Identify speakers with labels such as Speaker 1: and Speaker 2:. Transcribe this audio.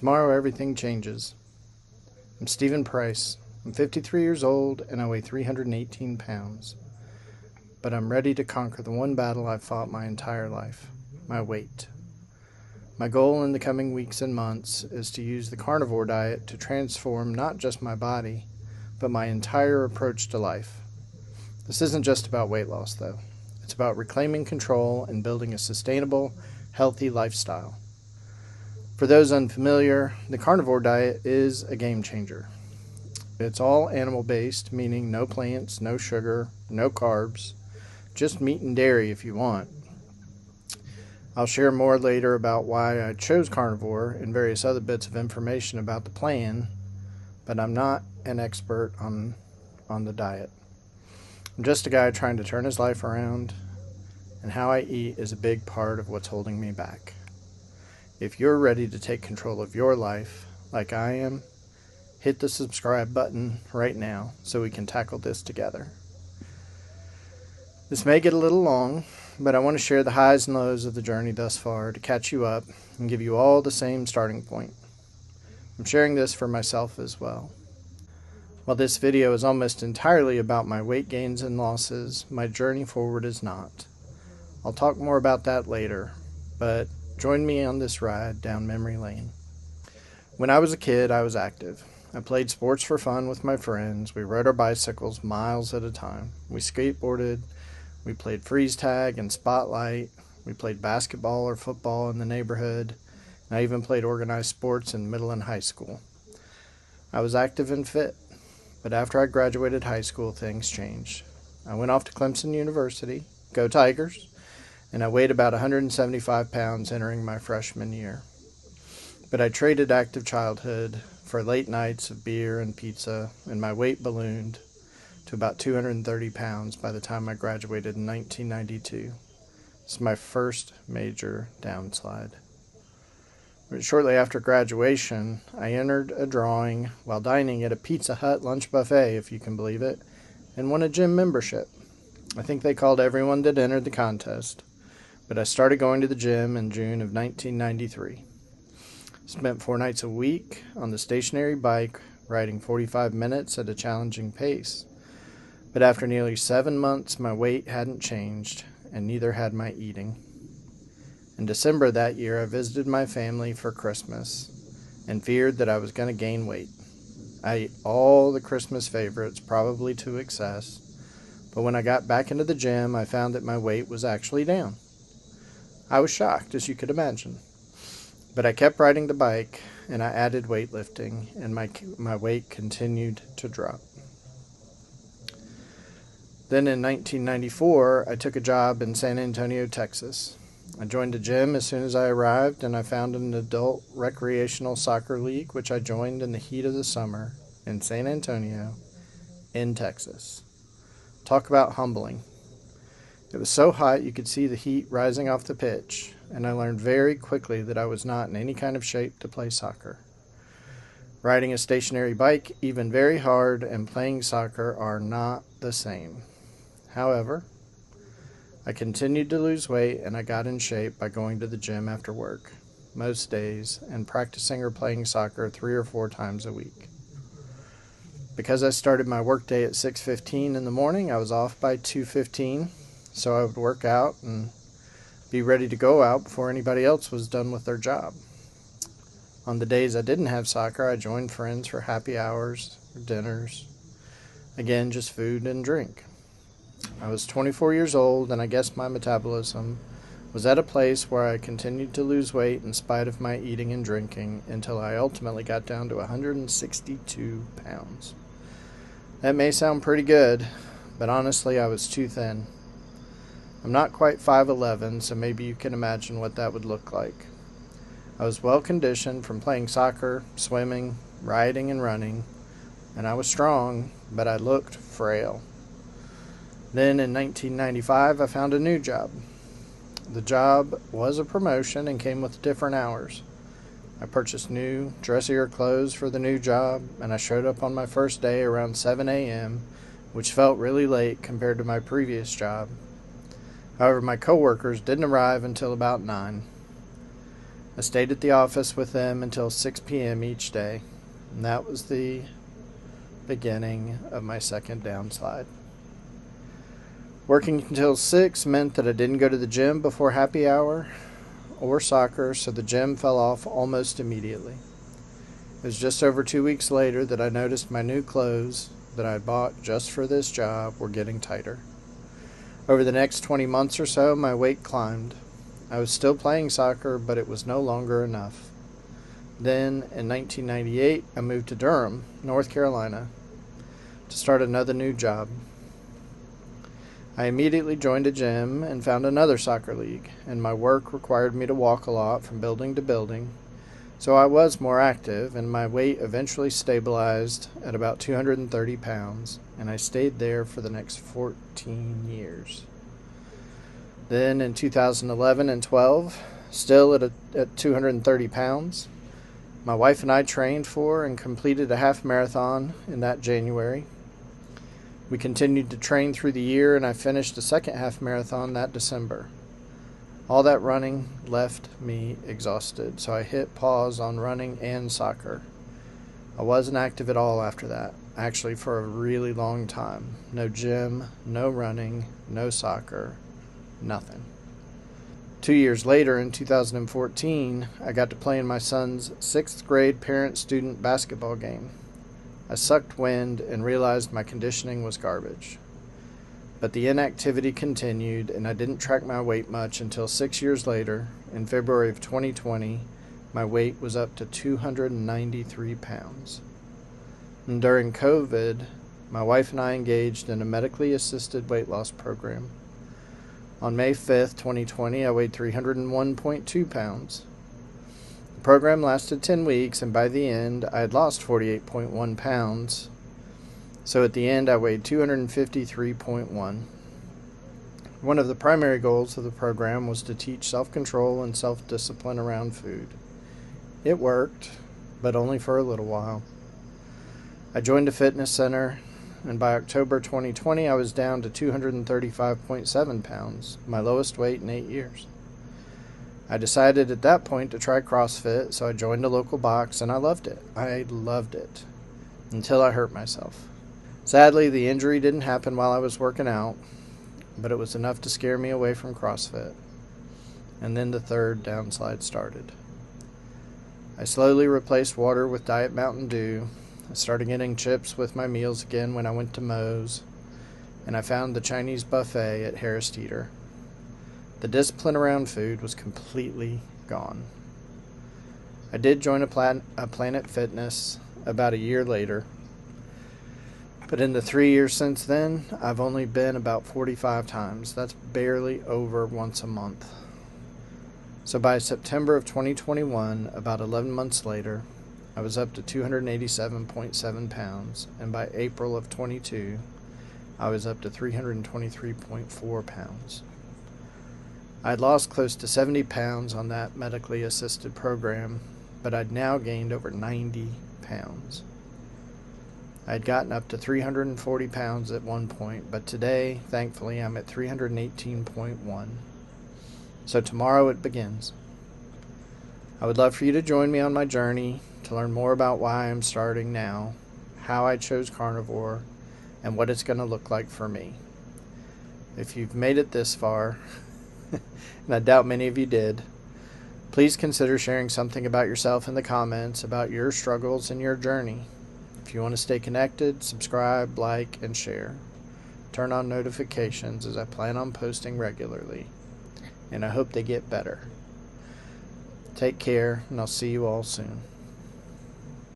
Speaker 1: Tomorrow everything changes. I'm Stephen Price. I'm 53 years old and I weigh 318 pounds. But I'm ready to conquer the one battle I've fought my entire life, my weight. My goal in the coming weeks and months is to use the carnivore diet to transform not just my body, but my entire approach to life. This isn't just about weight loss, though. It's about reclaiming control and building a sustainable, healthy lifestyle. For those unfamiliar, the carnivore diet is a game changer. It's all animal-based, meaning no plants, no sugar, no carbs, just meat and dairy if you want. I'll share more later about why I chose carnivore and various other bits of information about the plan, but I'm not an expert on the diet. I'm just a guy trying to turn his life around, and how I eat is a big part of what's holding me back. If you're ready to take control of your life, like I am, hit the subscribe button right now so we can tackle this together. This may get a little long, but I want to share the highs and lows of the journey thus far to catch you up and give you all the same starting point. I'm sharing this for myself as well. While this video is almost entirely about my weight gains and losses, my journey forward is not. I'll talk more about that later, but join me on this ride down memory lane. When I was a kid, I was active. I played sports for fun with my friends. We rode our bicycles miles at a time. We skateboarded. We played freeze tag and spotlight. We played basketball or football in the neighborhood. And I even played organized sports in middle and high school. I was active and fit, but after I graduated high school, things changed. I went off to Clemson University, go Tigers, and I weighed about 175 pounds entering my freshman year. But I traded active childhood for late nights of beer and pizza, and my weight ballooned to about 230 pounds by the time I graduated in 1992. It's my first major downslide. But shortly after graduation, I entered a drawing while dining at a Pizza Hut lunch buffet, if you can believe it, and won a gym membership. I think they called everyone that entered the contest, but I started going to the gym in June of 1993. Spent 4 nights a week on the stationary bike, riding 45 minutes at a challenging pace. But after nearly 7 months, my weight hadn't changed, and neither had my eating. In December that year, I visited my family for Christmas and feared that I was going to gain weight. I ate all the Christmas favorites, probably to excess, but when I got back into the gym, I found that my weight was actually down. I was shocked, as you could imagine. But I kept riding the bike, and I added weightlifting, and my weight continued to drop. Then in 1994, I took a job in San Antonio, Texas. I joined a gym as soon as I arrived, and I found an adult recreational soccer league, which I joined in the heat of the summer in San Antonio, in Texas. Talk about humbling. It was so hot you could see the heat rising off the pitch, and I learned very quickly that I was not in any kind of shape to play soccer. Riding a stationary bike, even very hard, and playing soccer are not the same. However, I continued to lose weight, and I got in shape by going to the gym after work, most days, and practicing or playing soccer 3 or 4 times a week. Because I started my workday at 6:15 in the morning, I was off by 2:15, so I would work out and be ready to go out before anybody else was done with their job. On the days I didn't have soccer, I joined friends for happy hours or dinners. Again, just food and drink. I was 24 years old, and I guess my metabolism was at a place where I continued to lose weight in spite of my eating and drinking until I ultimately got down to 162 pounds. That may sound pretty good, but honestly, I was too thin. I'm not quite 5'11", so maybe you can imagine what that would look like. I was well conditioned from playing soccer, swimming, riding, and running, and I was strong, but I looked frail. Then in 1995, I found a new job. The job was a promotion and came with different hours. I purchased new, dressier clothes for the new job, and I showed up on my first day around 7 a.m., which felt really late compared to my previous job. However, my coworkers didn't arrive until about 9. I stayed at the office with them until 6 p.m. each day, and that was the beginning of my second downslide. Working until 6 meant that I didn't go to the gym before happy hour or soccer, so the gym fell off almost immediately. It was just over 2 weeks later that I noticed my new clothes that I had bought just for this job were getting tighter. Over the next 20 months or so, my weight climbed. I was still playing soccer, but it was no longer enough. Then, in 1998, I moved to Durham, North Carolina, to start another new job. I immediately joined a gym and found another soccer league, and my work required me to walk a lot from building to building, so I was more active, and my weight eventually stabilized at about 230 pounds, and I stayed there for the next 14 years. Then in 2011 and 12, still at 230 pounds, my wife and I trained for and completed a half marathon in that January. We continued to train through the year, and I finished a second half marathon that December. All that running left me exhausted, so I hit pause on running and soccer. I wasn't active at all after that, actually for a really long time. No gym, no running, no soccer, nothing. 2 years later, in 2014, I got to play in my son's 6th grade parent-student basketball game. I sucked wind and realized my conditioning was garbage. But the inactivity continued, and I didn't track my weight much until 6 years later, in February of 2020, my weight was up to 293 pounds. And during COVID, my wife and I engaged in a medically assisted weight loss program. On May 5th, 2020, I weighed 301.2 pounds. The program lasted 10 weeks, and by the end, I had lost 48.1 pounds. So at the end, I weighed 253.1. One of the primary goals of the program was to teach self-control and self-discipline around food. It worked, but only for a little while. I joined a fitness center, and by October 2020, I was down to 235.7 pounds, my lowest weight in 8 years. I decided at that point to try CrossFit, so I joined a local box, and I loved it. I loved it. Until I hurt myself. Sadly, the injury didn't happen while I was working out, but it was enough to scare me away from CrossFit. And then the third downslide started. I slowly replaced water with Diet Mountain Dew. I started getting chips with my meals again when I went to Moe's, and I found the Chinese buffet at Harris Teeter. The discipline around food was completely gone. I did join a Planet Fitness about a year later, but in the 3 years since then, I've only been about 45 times. That's barely over once a month. So by September of 2021, about 11 months later, I was up to 287.7 pounds, and by April of 22, I was up to 323.4 pounds. I'd lost close to 70 pounds on that medically assisted program, but I'd now gained over 90 pounds. I'd gotten up to 340 pounds at one point, but today, thankfully, I'm at 318.1. So tomorrow it begins. I would love for you to join me on my journey to learn more about why I'm starting now, how I chose carnivore, and what it's going to look like for me. If you've made it this far, and I doubt many of you did, please consider sharing something about yourself in the comments about your struggles and your journey. If you want to stay connected, subscribe, like, and share. Turn on notifications as I plan on posting regularly, and I hope they get better. Take care, and I'll see you all soon.